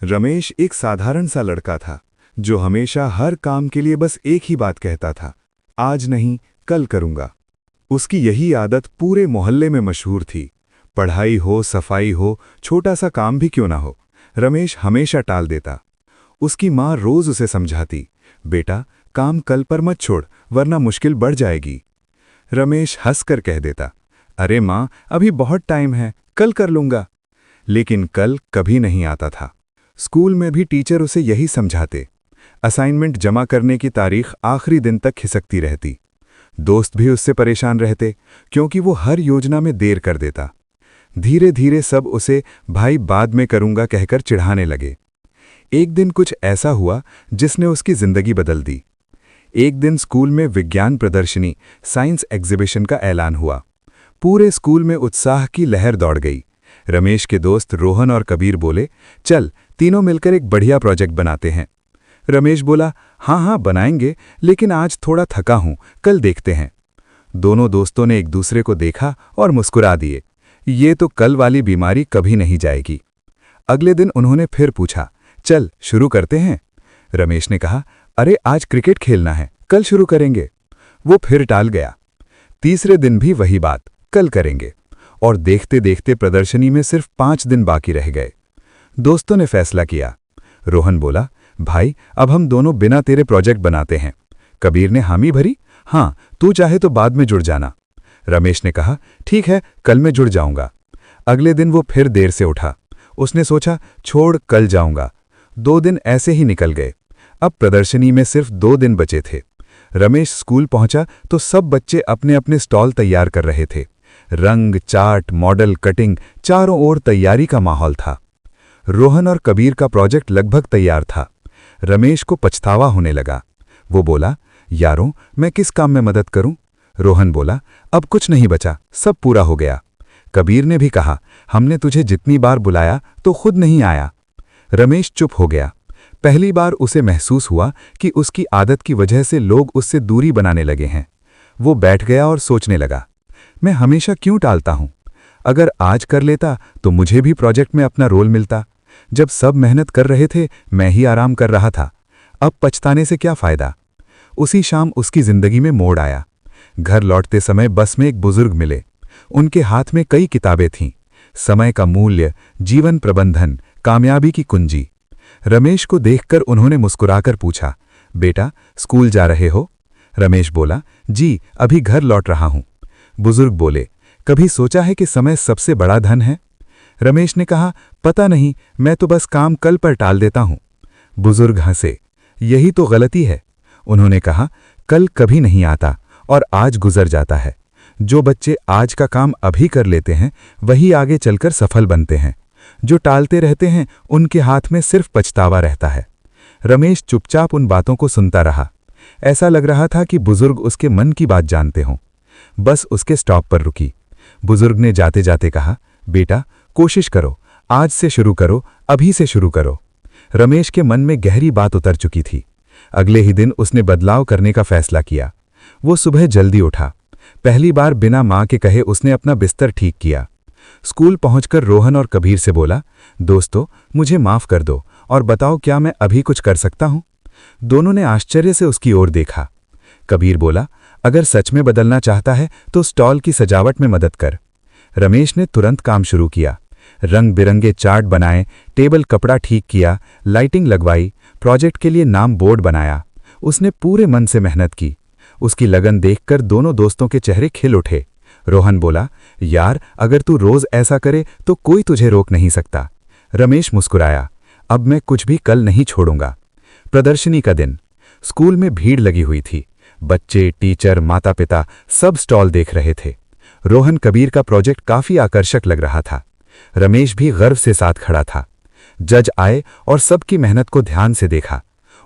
रमेश एक साधारण सा लड़का था जो हमेशा हर काम के लिए बस एक ही बात कहता था, आज नहीं कल करूंगा। उसकी यही आदत पूरे मोहल्ले में मशहूर थी। पढ़ाई हो, सफाई हो, छोटा सा काम भी क्यों ना हो, रमेश हमेशा टाल देता। उसकी माँ रोज उसे समझाती, बेटा काम कल पर मत छोड़ वरना मुश्किल बढ़ जाएगी। रमेश हंसकर कह देता, अरे माँ अभी बहुत टाइम है, कल कर लूंगा। लेकिन कल कभी नहीं आता था। स्कूल में भी टीचर उसे यही समझाते। असाइनमेंट जमा करने की तारीख आखिरी दिन तक खिसकती रहती। दोस्त भी उससे परेशान रहते क्योंकि वो हर योजना में देर कर देता। धीरे धीरे सब उसे भाई बाद में करूंगा कहकर चिढ़ाने लगे। एक दिन कुछ ऐसा हुआ जिसने उसकी जिंदगी बदल दी। एक दिन स्कूल में विज्ञान प्रदर्शनी साइंस एग्जीबिशन का ऐलान हुआ। पूरे स्कूल में उत्साह की लहर दौड़ गई। रमेश के दोस्त रोहन और कबीर बोले, चल तीनों मिलकर एक बढ़िया प्रोजेक्ट बनाते हैं। रमेश बोला, हाँ हाँ बनाएंगे, लेकिन आज थोड़ा थका हूं, कल देखते हैं। दोनों दोस्तों ने एक दूसरे को देखा और मुस्कुरा दिए। ये तो कल वाली बीमारी कभी नहीं जाएगी। अगले दिन उन्होंने फिर पूछा, चल शुरू करते हैं। रमेश ने कहा, अरे आज क्रिकेट खेलना है, कल शुरू करेंगे। वो फिर टाल गया। तीसरे दिन भी वही बात, कल करेंगे। और देखते देखते प्रदर्शनी में सिर्फ 5 दिन बाकी रह गए। दोस्तों ने फैसला किया। रोहन बोला, भाई अब हम दोनों बिना तेरे प्रोजेक्ट बनाते हैं। कबीर ने हामी भरी, हाँ तू चाहे तो बाद में जुड़ जाना। रमेश ने कहा, ठीक है कल मैं जुड़ जाऊंगा। अगले दिन वो फिर देर से उठा। उसने सोचा, छोड़ कल जाऊंगा। 2 दिन ऐसे ही निकल गए। अब प्रदर्शनी में सिर्फ 2 दिन बचे थे। रमेश स्कूल पहुंचा तो सब बच्चे अपने अपने स्टॉल तैयार कर रहे थे। रंग, चार्ट, मॉडल, कटिंग, चारों ओर तैयारी का माहौल था। रोहन और कबीर का प्रोजेक्ट लगभग तैयार था। रमेश को पछतावा होने लगा। वो बोला, यारों मैं किस काम में मदद करूं? रोहन बोला, अब कुछ नहीं बचा, सब पूरा हो गया। कबीर ने भी कहा, हमने तुझे जितनी बार बुलाया तो खुद नहीं आया। रमेश चुप हो गया। पहली बार उसे महसूस हुआ कि उसकी आदत की वजह से लोग उससे दूरी बनाने लगे हैं। वो बैठ गया और सोचने लगा, मैं हमेशा क्यों टालता हूं? अगर आज कर लेता तो मुझे भी प्रोजेक्ट में अपना रोल मिलता। जब सब मेहनत कर रहे थे मैं ही आराम कर रहा था। अब पछताने से क्या फायदा? उसी शाम उसकी जिंदगी में मोड़ आया। घर लौटते समय बस में एक बुजुर्ग मिले। उनके हाथ में कई किताबें थीं, समय का मूल्य, जीवन प्रबंधन, कामयाबी की कुंजी। रमेश को देखकर उन्होंने मुस्कुराकर पूछा, बेटा स्कूल जा रहे हो? रमेश बोला, जी अभी घर लौट रहा हूं। बुजुर्ग बोले, कभी सोचा है कि समय सबसे बड़ा धन है? रमेश ने कहा, पता नहीं, मैं तो बस काम कल पर टाल देता हूं। बुजुर्ग हंसे, यही तो गलती है। उन्होंने कहा, कल कभी नहीं आता और आज गुजर जाता है। जो बच्चे आज का काम अभी कर लेते हैं वही आगे चलकर सफल बनते हैं। जो टालते रहते हैं उनके हाथ में सिर्फ पछतावा रहता है। रमेश चुपचाप उन बातों को सुनता रहा। ऐसा लग रहा था कि बुजुर्ग उसके मन की बात जानते हों। बस उसके स्टॉप पर रुकी। बुजुर्ग ने जाते जाते कहा, बेटा कोशिश करो, आज से शुरू करो, अभी से शुरू करो। रमेश के मन में गहरी बात उतर चुकी थी। अगले ही दिन उसने बदलाव करने का फैसला किया। वो सुबह जल्दी उठा। पहली बार बिना माँ के कहे उसने अपना बिस्तर ठीक किया। स्कूल पहुंचकर रोहन और कबीर से बोला, दोस्तों मुझे माफ कर दो और बताओ क्या मैं अभी कुछ कर सकता हूं? दोनों ने आश्चर्य से उसकी ओर देखा। कबीर बोला, अगर सच में बदलना चाहता है तो स्टॉल की सजावट में मदद कर। रमेश ने तुरंत काम शुरू किया। रंग बिरंगे चार्ट बनाए, टेबल कपड़ा ठीक किया, लाइटिंग लगवाई, प्रोजेक्ट के लिए नाम बोर्ड बनाया। उसने पूरे मन से मेहनत की। उसकी लगन देखकर दोनों दोस्तों के चेहरे खिल उठे। रोहन बोला, यार अगर तू रोज ऐसा करे तो कोई तुझे रोक नहीं सकता। रमेश मुस्कुराया, अब मैं कुछ भी कल नहीं छोड़ूंगा। प्रदर्शनी का दिन। स्कूल में भीड़ लगी हुई थी। बच्चे, टीचर, माता पिता सब स्टॉल देख रहे थे। रोहन कबीर का प्रोजेक्ट काफी आकर्षक लग रहा था। रमेश भी गर्व से साथ खड़ा था। जज आए और सबकी मेहनत को ध्यान से देखा।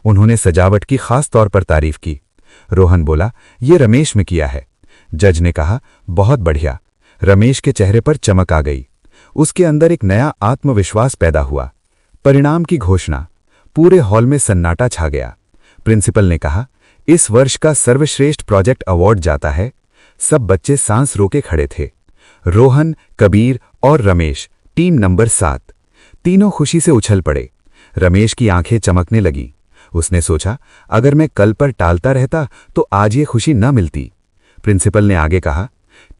उन्होंने सजावट की खास तौर पर तारीफ की। रोहन बोला, ये रमेश में किया है। जज ने कहा, बहुत बढ़िया। रमेश के चेहरे पर चमक आ गई। उसके अंदर एक नया आत्मविश्वास पैदा हुआ। परिणाम की घोषणा। पूरे हॉल में सन्नाटा छा गया। प्रिंसिपल ने कहा, इस वर्ष का सर्वश्रेष्ठ प्रोजेक्ट अवार्ड जाता है। सब बच्चे सांस रोके खड़े थे। रोहन, कबीर और रमेश, टीम नंबर 7। तीनों खुशी से उछल पड़े। रमेश की आंखें चमकने लगी। उसने सोचा, अगर मैं कल पर टालता रहता तो आज ये खुशी न मिलती। प्रिंसिपल ने आगे कहा,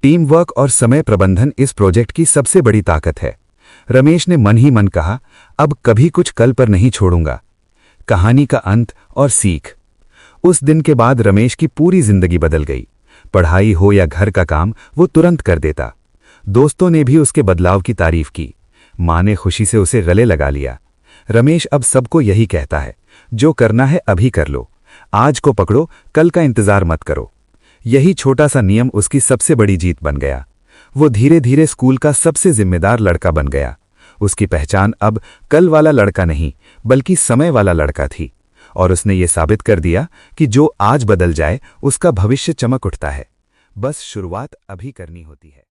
टीम वर्क और समय प्रबंधन इस प्रोजेक्ट की सबसे बड़ी ताकत है। रमेश ने मन ही मन कहा, अब कभी कुछ कल पर नहीं छोड़ूंगा। कहानी का अंत और सीख। उस दिन के बाद रमेश की पूरी जिंदगी बदल गई। पढ़ाई हो या घर का काम, वो तुरंत कर देता। दोस्तों ने भी उसके बदलाव की तारीफ की। मां ने खुशी से उसे गले लगा लिया। रमेश अब सबको यही कहता है, जो करना है अभी कर लो। आज को पकड़ो, कल का इंतजार मत करो। यही छोटा सा नियम उसकी सबसे बड़ी जीत बन गया। वो धीरे धीरे स्कूल का सबसे जिम्मेदार लड़का बन गया। उसकी पहचान अब कल वाला लड़का नहीं, बल्कि समय वाला लड़का थी। और उसने ये साबित कर दिया कि जो आज बदल जाए उसका भविष्य चमक उठता है। बस शुरुआत अभी करनी होती है।